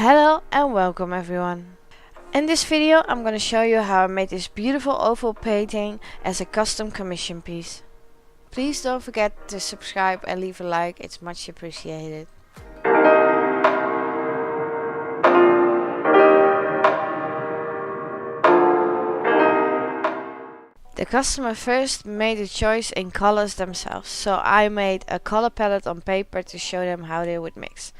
Hello and welcome everyone. In this video I'm going to show you how I made this beautiful oval painting as a custom commission piece. Please don't forget to subscribe and leave a like, it's much appreciated. The customer first made a choice in colors themselves, so I made a color palette on paper to show them how they would mix.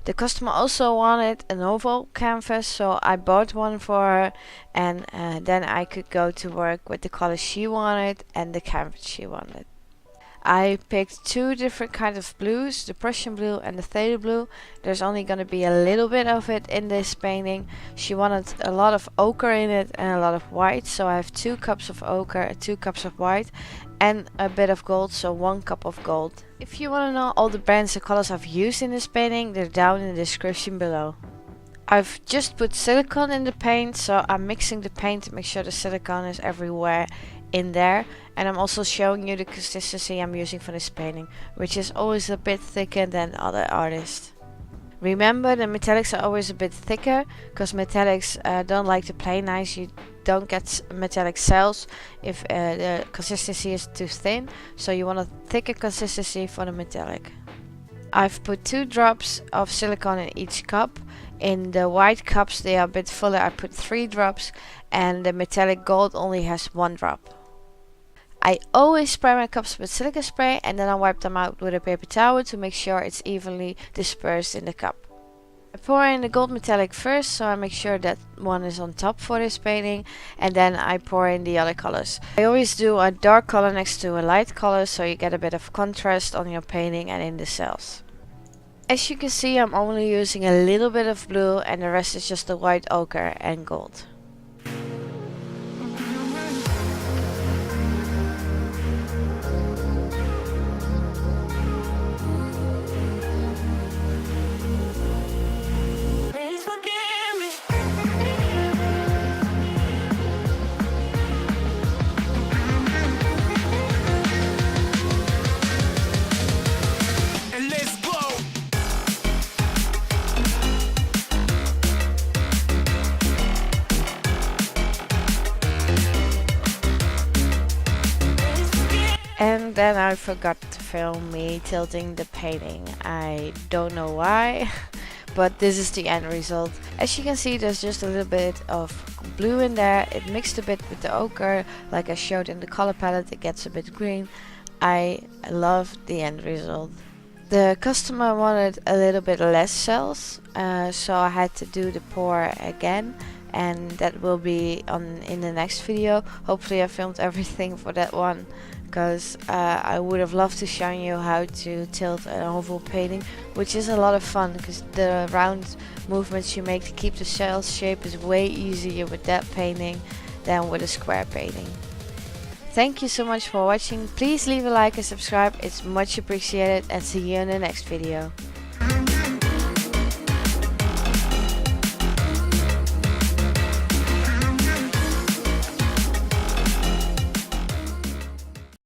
The customer also wanted an oval canvas, so I bought one for her, and then I could go to work with the colors she wanted and the canvas she wanted. I picked two different kinds of blues, the Prussian blue and the phthalo blue. There's only going to be a little bit of it in this painting. She wanted a lot of ochre in it and a lot of white, so I have 2 cups of ochre, 2 cups of white and a bit of gold, so 1 cup of gold. If you want to know all the brands and colors I've used in this painting, they're down in the description below. I've just put silicone in the paint, so I'm mixing the paint to make sure the silicone is everywhere in there, and I'm also showing you the consistency I'm using for this painting, which is always a bit thicker than other artists. Remember, the metallics are always a bit thicker because metallics don't like to play nice. You don't get metallic cells if the consistency is too thin, so you want a thicker consistency for the metallic. I've put 2 drops of silicone in each cup. In the white cups, they are a bit fuller, I put 3 drops, and the metallic gold only has 1 drop. I always spray my cups with silica spray and then I wipe them out with a paper towel to make sure it's evenly dispersed in the cup. I pour in the gold metallic first, so I make sure that one is on top for this painting, and then I pour in the other colors. I always do a dark color next to a light color, so you get a bit of contrast on your painting and in the cells. As you can see, I'm only using a little bit of blue and the rest is just the white, ochre and gold. And then I forgot to film me tilting the painting. I don't know why, but this is the end result. As you can see, there's just a little bit of blue in there. It mixed a bit with the ochre, like I showed in the color palette, it gets a bit green. I love the end result. The customer wanted a little bit less cells, so I had to do the pour again, and that will be in the next video. Hopefully I filmed everything for that one, because I would have loved to show you how to tilt an oval painting, which is a lot of fun because the round movements you make to keep the cell shape is way easier with that painting than with a square painting. Thank you so much for watching. Please leave a like and subscribe, it's much appreciated, and see you in the next video.